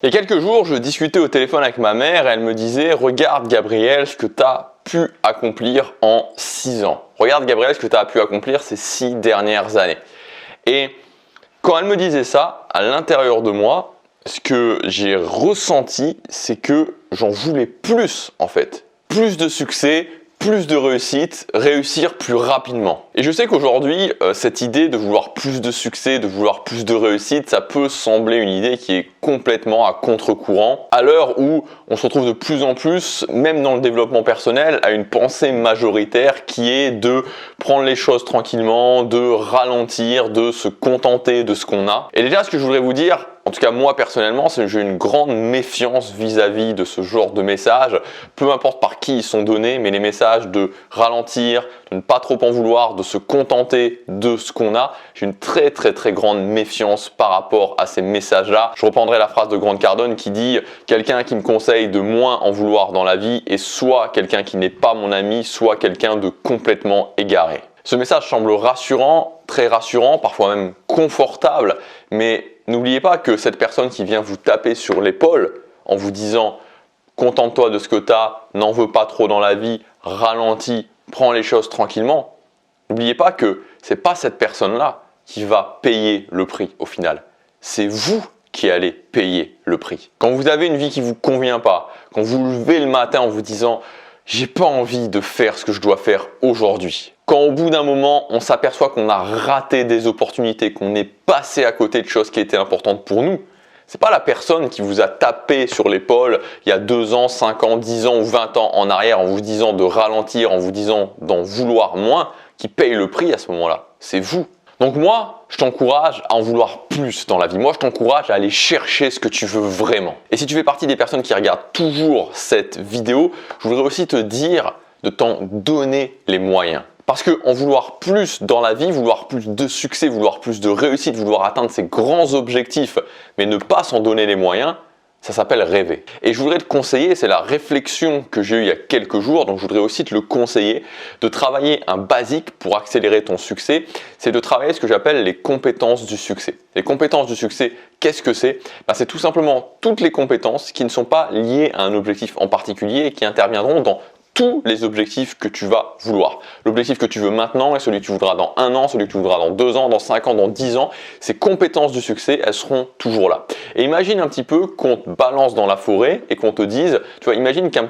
Il y a quelques jours, je discutais au téléphone avec ma mère et elle me disait « Regarde Gabriel, ce que tu as pu accomplir en 6 ans. Regarde Gabriel, ce que tu as pu accomplir ces 6 dernières années. » Et quand elle me disait ça, à l'intérieur de moi, ce que j'ai ressenti, c'est que j'en voulais plus en fait. Plus de succès, plus de réussite, réussir plus rapidement. Et je sais qu'aujourd'hui, cette idée de vouloir plus de succès, de vouloir plus de réussite, ça peut sembler une idée qui est complètement à contre-courant. À l'heure où on se retrouve de plus en plus, même dans le développement personnel, à une pensée majoritaire qui est de prendre les choses tranquillement, de ralentir, de se contenter de ce qu'on a. Et déjà, ce que je voudrais vous dire, en tout cas moi personnellement, c'est que j'ai une grande méfiance vis-à-vis de ce genre de messages, peu importe par qui ils sont donnés, mais les messages de ralentir, de ne pas trop en vouloir, de se contenter de ce qu'on a, j'ai une très grande méfiance par rapport à ces messages-là. Je reprendrai la phrase de Grant Cardone qui dit « Quelqu'un qui me conseille de moins en vouloir dans la vie est soit quelqu'un qui n'est pas mon ami, soit quelqu'un de complètement égaré ». Ce message semble rassurant, très rassurant, parfois même confortable, mais n'oubliez pas que cette personne qui vient vous taper sur l'épaule en vous disant « Contente-toi de ce que tu as, n'en veux pas trop dans la vie, ralentis, prends les choses tranquillement », n'oubliez pas que ce n'est pas cette personne-là qui va payer le prix au final. C'est vous qui allez payer le prix. Quand vous avez une vie qui ne vous convient pas, quand vous vous levez le matin en vous disant « J'ai pas envie de faire ce que je dois faire aujourd'hui », quand au bout d'un moment, on s'aperçoit qu'on a raté des opportunités, qu'on est passé à côté de choses qui étaient importantes pour nous, c'est pas la personne qui vous a tapé sur l'épaule il y a 2 ans, 5 ans, 10 ans ou 20 ans en arrière en vous disant de ralentir, en vous disant d'en vouloir moins, qui paye le prix à ce moment-là. C'est vous. Donc moi, je t'encourage à en vouloir plus dans la vie. Moi, je t'encourage à aller chercher ce que tu veux vraiment. Et si tu fais partie des personnes qui regardent toujours cette vidéo, je voudrais aussi te dire de t'en donner les moyens. Parce qu'en vouloir plus dans la vie, vouloir plus de succès, vouloir plus de réussite, vouloir atteindre ses grands objectifs, mais ne pas s'en donner les moyens, ça s'appelle rêver. Et je voudrais te conseiller, c'est la réflexion que j'ai eue il y a quelques jours, donc je voudrais aussi te le conseiller, de travailler un basique pour accélérer ton succès, c'est de travailler ce que j'appelle les compétences du succès. Les compétences du succès, qu'est-ce que c'est? C'est tout simplement toutes les compétences qui ne sont pas liées à un objectif en particulier et qui interviendront dans tous les objectifs que tu vas vouloir. L'objectif que tu veux maintenant et celui que tu voudras dans 1 an, celui que tu voudras dans 2 ans, dans 5 ans, dans 10 ans, ces compétences du succès, elles seront toujours là. Et imagine un petit peu qu'on te balance dans la forêt et qu'on te dise, tu vois, imagine qu'à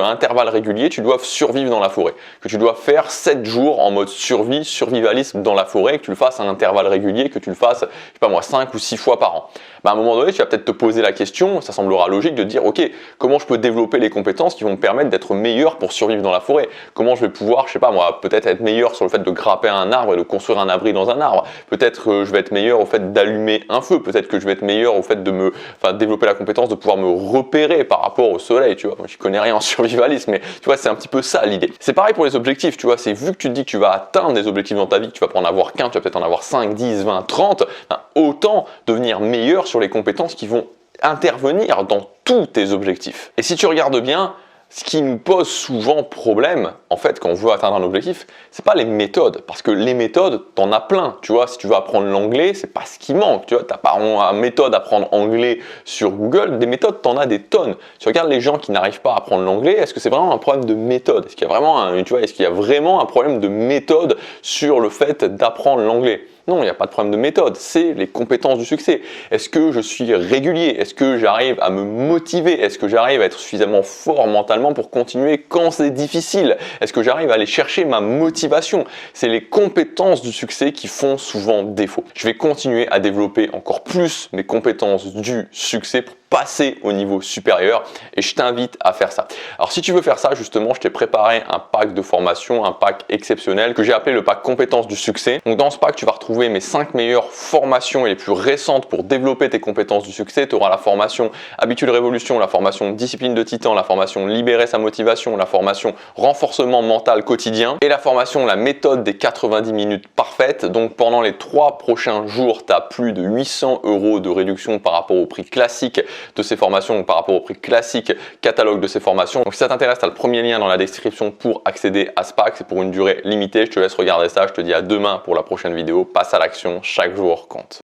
intervalle régulier, tu dois survivre dans la forêt, que tu dois faire 7 jours en mode survie, survivalisme dans la forêt, que tu le fasses à un intervalle régulier, que tu le fasses, je sais pas moi, 5 ou 6 fois par an. À un moment donné, tu vas peut-être te poser la question, ça semblera logique de dire, ok, comment je peux développer les compétences qui vont me permettre d'être meilleur pour survivre dans la forêt? Comment je vais pouvoir, je sais pas moi, peut-être être meilleur sur le fait de grimper un arbre et de construire un abri dans un arbre. Peut-être que je vais être meilleur au fait d'allumer un feu. Peut-être que je vais être meilleur au fait de développer la compétence de pouvoir me repérer par rapport au soleil, tu vois. Moi, je connais rien en survivalisme, mais tu vois, c'est un petit peu ça l'idée. C'est pareil pour les objectifs, tu vois. C'est vu que tu te dis que tu vas atteindre des objectifs dans ta vie, que tu vas pas en avoir qu'un, tu vas peut-être en avoir 5, 10, 20, 30, autant devenir meilleur sur les compétences qui vont intervenir dans tous tes objectifs. Et si tu regardes bien, ce qui nous pose souvent problème, en fait, quand on veut atteindre un objectif, c'est pas les méthodes. Parce que les méthodes, t'en as plein. Tu vois, si tu veux apprendre l'anglais, c'est pas ce qui manque. Tu vois, t'as pas une méthode à apprendre anglais sur Google. Des méthodes, t'en as des tonnes. Tu regardes les gens qui n'arrivent pas à apprendre l'anglais, est-ce que c'est vraiment un problème de méthode? Est-ce qu'il y a vraiment est-ce qu'il y a vraiment un problème de méthode sur le fait d'apprendre l'anglais? Non, il n'y a pas de problème de méthode, c'est les compétences du succès. Est-ce que je suis régulier? Est-ce que j'arrive à me motiver? Est-ce que j'arrive à être suffisamment fort mentalement pour continuer quand c'est difficile? Est-ce que j'arrive à aller chercher ma motivation? C'est les compétences du succès qui font souvent défaut. Je vais continuer à développer encore plus mes compétences du succès pour passer au niveau supérieur et je t'invite à faire ça. Alors si tu veux faire ça, justement, je t'ai préparé un pack de formation, un pack exceptionnel que j'ai appelé le pack compétences du succès. Donc dans ce pack, tu vas retrouver mes 5 meilleures formations et les plus récentes pour développer tes compétences du succès. Tu auras la formation Habitude Révolution, la formation Discipline de Titan, la formation Libérer sa motivation, la formation Renforcement mental quotidien et la formation La méthode des 90 minutes parfaites. Donc pendant les 3 prochains jours, tu as plus de 800 € de réduction par rapport au prix classique de ces formations par rapport au prix classique catalogue de ces formations. Donc si ça t'intéresse, tu as le premier lien dans la description pour accéder à ce pack. C'est pour une durée limitée. Je te laisse regarder ça. Je te dis à demain pour la prochaine vidéo. Passe à l'action. Chaque jour compte.